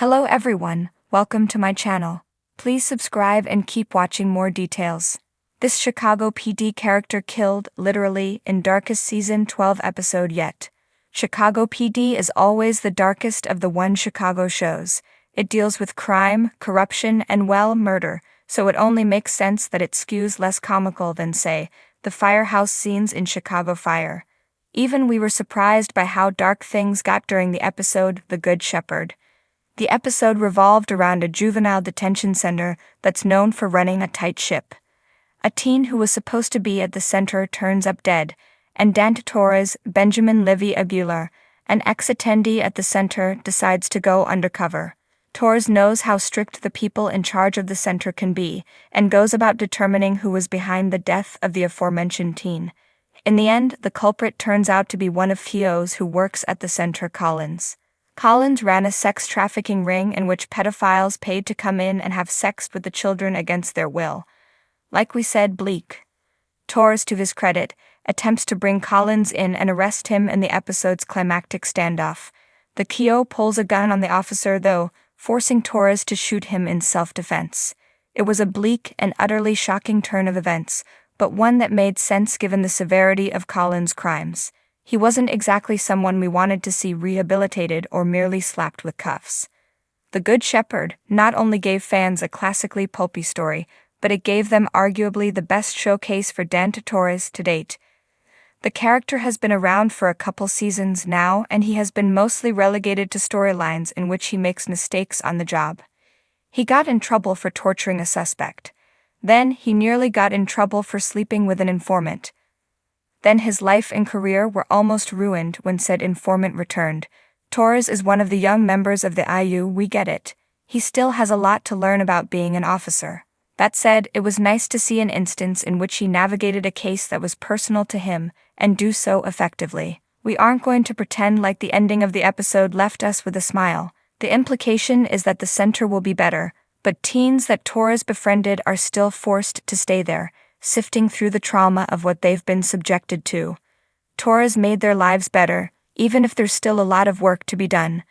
Hello everyone, welcome to my channel. Please subscribe and keep watching more details. This Chicago PD character killed, literally, in darkest season 12 episode yet. Chicago PD is always the darkest of the One Chicago shows. It deals with crime, corruption, and murder, so it only makes sense that it skews less comical than, say, the firehouse scenes in Chicago Fire. Even we were surprised by how dark things got during the episode The Good Shepherd. The episode revolved around a juvenile detention center that's known for running a tight ship. A teen who was supposed to be at the center turns up dead, and Dante Torres, Benjamin Livy Aguilar, an ex-attendee at the center, decides to go undercover. Torres knows how strict the people in charge of the center can be, and goes about determining who was behind the death of the aforementioned teen. In the end, the culprit turns out to be one of Theo's who works at the center, Collins. Collins ran a sex trafficking ring in which pedophiles paid to come in and have sex with the children against their will. Like we said, bleak. Torres, to his credit, attempts to bring Collins in and arrest him in the episode's climactic standoff. The Kyo pulls a gun on the officer, though, forcing Torres to shoot him in self-defense. It was a bleak and utterly shocking turn of events, but one that made sense given the severity of Collins' crimes. He wasn't exactly someone we wanted to see rehabilitated or merely slapped with cuffs. The Good Shepherd not only gave fans a classically pulpy story, but it gave them arguably the best showcase for Dante Torres to date. The character has been around for a couple seasons now, and he has been mostly relegated to storylines in which he makes mistakes on the job. He got in trouble for torturing a suspect. Then he nearly got in trouble for sleeping with an informant. Then his life and career were almost ruined when said informant returned. Torres is one of the young members of the IU, we get it. He still has a lot to learn about being an officer. That said, it was nice to see an instance in which he navigated a case that was personal to him, and do so effectively. We aren't going to pretend like the ending of the episode left us with a smile. The implication is that the center will be better, but teens that Torres befriended are still forced to stay there, sifting through the trauma of what they've been subjected to. Torres made their lives better, even if there's still a lot of work to be done.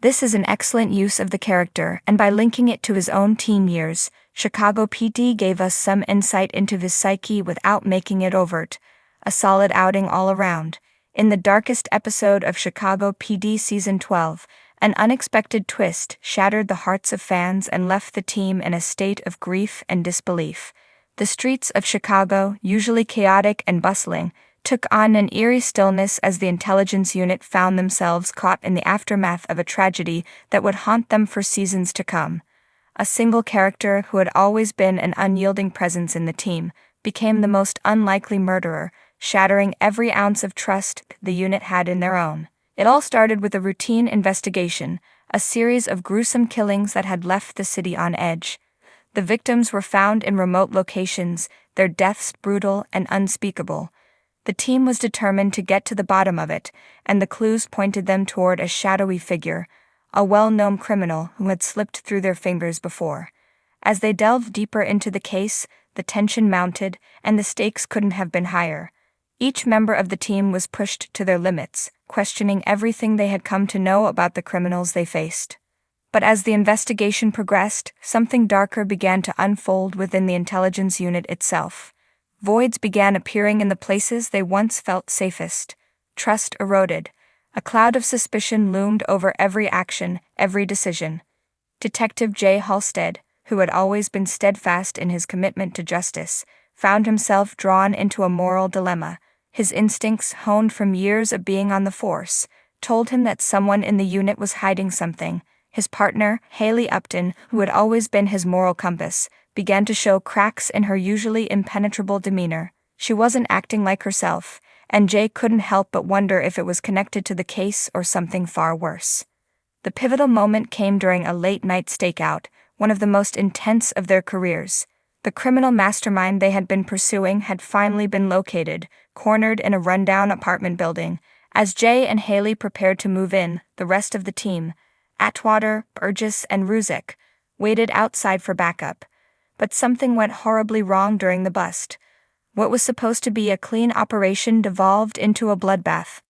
This is an excellent use of the character, and by linking it to his own teen years, Chicago PD gave us some insight into his psyche without making it overt. A solid outing all around. In the darkest episode of Chicago PD Season 12, an unexpected twist shattered the hearts of fans and left the team in a state of grief and disbelief. The streets of Chicago, usually chaotic and bustling, took on an eerie stillness as the intelligence unit found themselves caught in the aftermath of a tragedy that would haunt them for seasons to come. A single character who had always been an unyielding presence in the team became the most unlikely murderer, shattering every ounce of trust the unit had in their own. It all started with a routine investigation, a series of gruesome killings that had left the city on edge. The victims were found in remote locations, their deaths brutal and unspeakable. The team was determined to get to the bottom of it, and the clues pointed them toward a shadowy figure, a well-known criminal who had slipped through their fingers before. As they delved deeper into the case, the tension mounted, and the stakes couldn't have been higher. Each member of the team was pushed to their limits, questioning everything they had come to know about the criminals they faced. But as the investigation progressed, something darker began to unfold within the intelligence unit itself. Voids began appearing in the places they once felt safest. Trust eroded. A cloud of suspicion loomed over every action, every decision. Detective J. Halstead, who had always been steadfast in his commitment to justice, found himself drawn into a moral dilemma. His instincts, honed from years of being on the force, told him that someone in the unit was hiding something. His partner, Haley Upton, who had always been his moral compass, began to show cracks in her usually impenetrable demeanor. She wasn't acting like herself, and Jay couldn't help but wonder if it was connected to the case or something far worse. The pivotal moment came during a late-night stakeout, one of the most intense of their careers. The criminal mastermind they had been pursuing had finally been located, cornered in a rundown apartment building. As Jay and Haley prepared to move in, the rest of the team, Atwater, Burgess, and Ruzek, waited outside for backup. But something went horribly wrong during the bust. What was supposed to be a clean operation devolved into a bloodbath.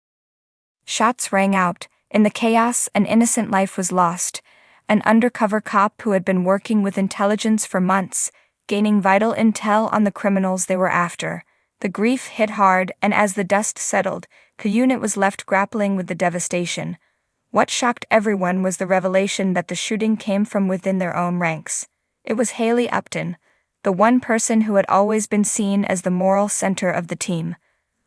Shots rang out. In the chaos, an innocent life was lost. an undercover cop who had been working with intelligence for months, gaining vital intel on the criminals they were after. The grief hit hard, and as the dust settled, the unit was left grappling with the devastation. What shocked everyone was the revelation that the shooting came from within their own ranks. It was Haley Upton, the one person who had always been seen as the moral center of the team.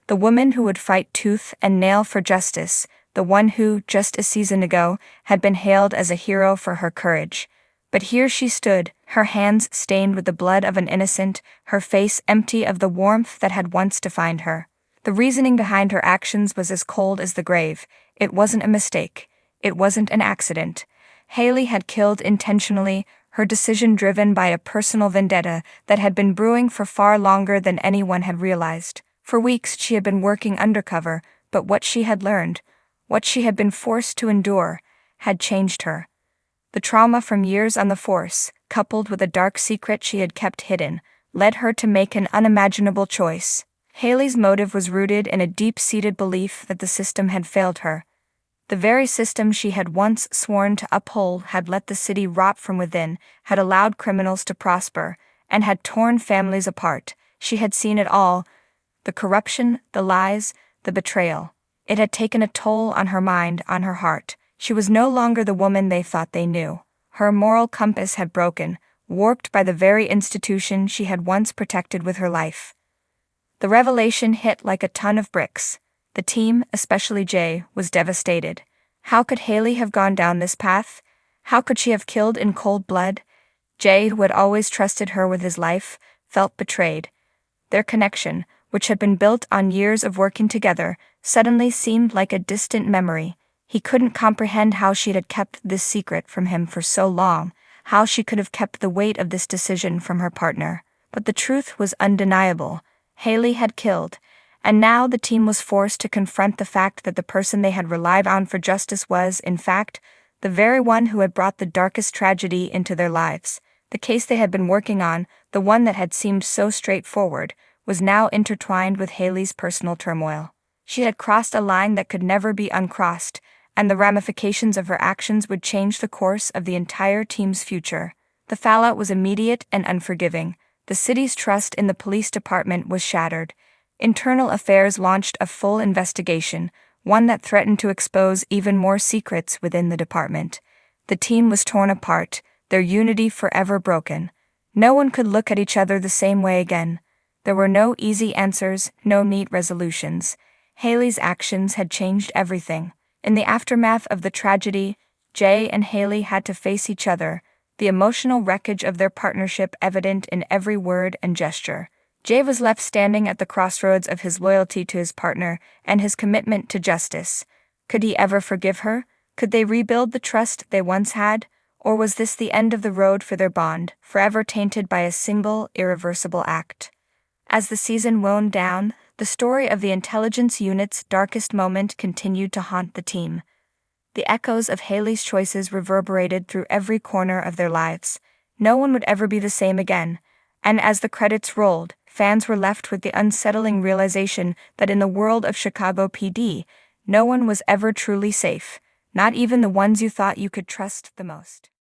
The woman who would fight tooth and nail for justice, the one who, just a season ago, had been hailed as a hero for her courage. But here she stood, her hands stained with the blood of an innocent, her face empty of the warmth that had once defined her. The reasoning behind her actions was as cold as the grave. It wasn't a mistake. It wasn't an accident. Haley had killed intentionally, her decision driven by a personal vendetta that had been brewing for far longer than anyone had realized. For weeks she had been working undercover, but what she had learned, what she had been forced to endure, had changed her. The trauma from years on the force, coupled with a dark secret she had kept hidden, led her to make an unimaginable choice. Haley's motive was rooted in a deep-seated belief that the system had failed her. The very system she had once sworn to uphold had let the city rot from within, had allowed criminals to prosper, and had torn families apart. She had seen it all: the corruption, the lies, the betrayal. It had taken a toll on her mind, on her heart. She was no longer the woman they thought they knew. Her moral compass had broken, warped by the very institution she had once protected with her life. The revelation hit like a ton of bricks. The team, especially Jay, was devastated. How could Haley have gone down this path? How could she have killed in cold blood? Jay, who had always trusted her with his life, felt betrayed. Their connection, which had been built on years of working together, suddenly seemed like a distant memory. He couldn't comprehend how she had kept this secret from him for so long, how she could have kept the weight of this decision from her partner. But the truth was undeniable. Haley had killed, and now the team was forced to confront the fact that the person they had relied on for justice was, in fact, the very one who had brought the darkest tragedy into their lives. The case they had been working on, the one that had seemed so straightforward, was now intertwined with Haley's personal turmoil. She had crossed a line that could never be uncrossed, and the ramifications of her actions would change the course of the entire team's future. The fallout was immediate and unforgiving. The city's trust in the police department was shattered. Internal Affairs launched a full investigation, one that threatened to expose even more secrets within the department. The team was torn apart, their unity forever broken. No one could look at each other the same way again. There were no easy answers, no neat resolutions. Haley's actions had changed everything. In the aftermath of the tragedy, Jay and Haley had to face each other, the emotional wreckage of their partnership evident in every word and gesture. Jay was left standing at the crossroads of his loyalty to his partner and his commitment to justice. Could he ever forgive her? Could they rebuild the trust they once had? Or was this the end of the road for their bond, forever tainted by a single, irreversible act? As the season wound down, the story of the intelligence unit's darkest moment continued to haunt the team. The echoes of Haley's choices reverberated through every corner of their lives. No one would ever be the same again, and as the credits rolled, fans were left with the unsettling realization that in the world of Chicago PD, no one was ever truly safe, not even the ones you thought you could trust the most.